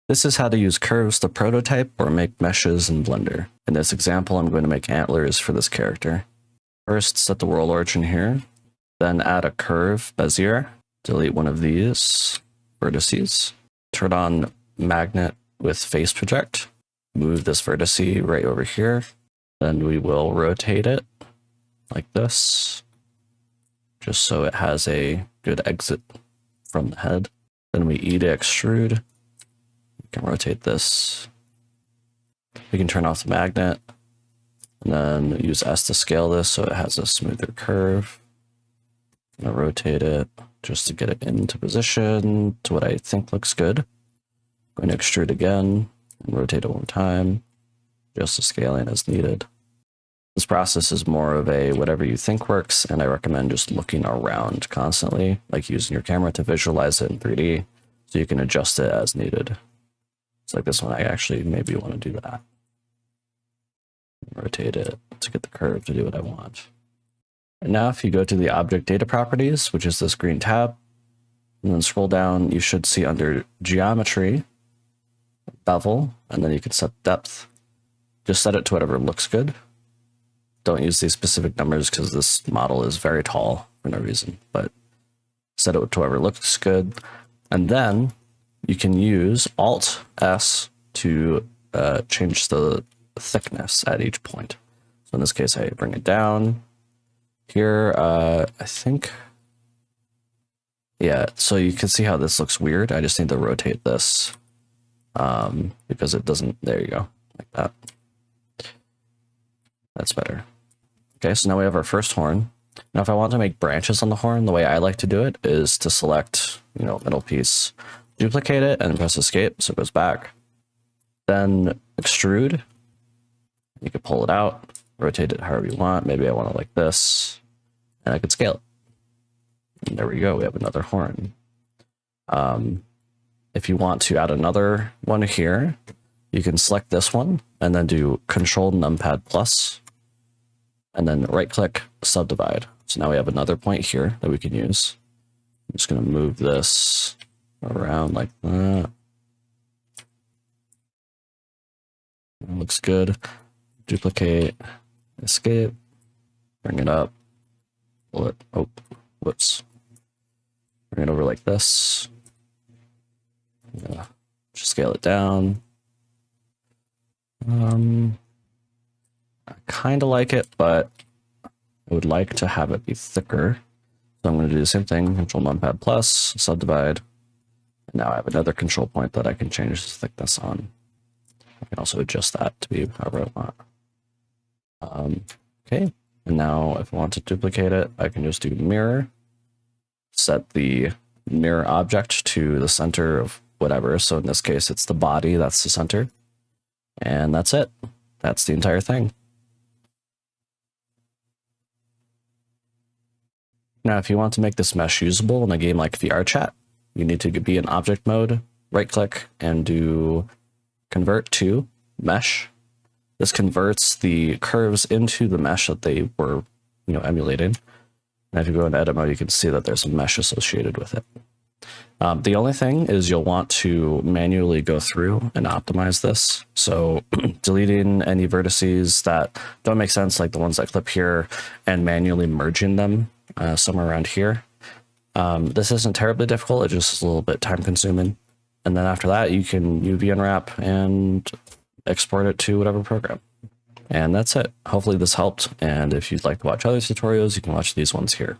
This is how to use curves to prototype or make meshes in Blender. In this example, I'm going to make antlers for this character. First, set the world origin here, then add a curve Bezier, delete one of these vertices, turn on magnet with face project, move this vertice right over here, then we will rotate it like this, just so it has a good exit from the head. Then we E to extrude. We can rotate this. We can turn off the magnet and then use S to scale this so it has a smoother curve. I'm gonna rotate it just to get it into position to what I think looks good. I'm going to extrude again and rotate it one time just to scale in as needed. This process is more of a whatever you think works, and I recommend just looking around constantly, like using your camera to visualize it in 3D so you can adjust it as needed. It's like this one, I actually maybe want to do that. Rotate it to get the curve to do what I want. And now if you go to the object data properties, which is this green tab, and then scroll down, you should see under geometry, bevel, and then you can set depth. Just set it to whatever looks good. Don't use these specific numbers because this model is very tall for no reason, but set it to whatever looks good. And then you can use Alt-S to change the thickness at each point. So in this case, I bring it down. Here, I think, yeah, so you can see how this looks weird. I just need to rotate this because it doesn't, there you go, like that. That's better. Okay, so now we have our first horn. Now, if I want to make branches on the horn, the way I like to do it is to select, middle piece, duplicate it, and press escape so it goes back. Then extrude. You can pull it out, rotate it however you want. Maybe I want it like this, and I could scale it. And there we go, we have another horn. If you want to add another one here, you can select this one and then do Control Numpad plus, and then right click subdivide. So now we have another point here that we can use. I'm just going to move this around like that. That looks good. Duplicate, escape, bring it up, pull it, oh, whoops. Bring it over like this. Yeah, just scale it down. I kind of like it, but I would like to have it be thicker. So I'm going to do the same thing, Control Numpad plus, subdivide. And now I have another control point that I can change the thickness on. I can also adjust that to be however I want. Okay, and now if I want to duplicate it, I can just do mirror, set the mirror object to the center of whatever. So in this case, it's the body, that's the center. And that's it. That's the entire thing. Now, if you want to make this mesh usable in a game like VRChat, you need to be in object mode, right click, and do convert to mesh. This converts the curves into the mesh that they were, emulating. And if you go into edit mode, you can see that there's a mesh associated with it. The only thing is you'll want to manually go through and optimize this. So deleting any vertices that don't make sense, like the ones that clip here, and manually merging them somewhere around here. This isn't terribly difficult. It's just a little bit time consuming. And then after that, you can UV unwrap and export it to whatever program. And that's it. Hopefully this helped. And if you'd like to watch other tutorials, you can watch these ones here.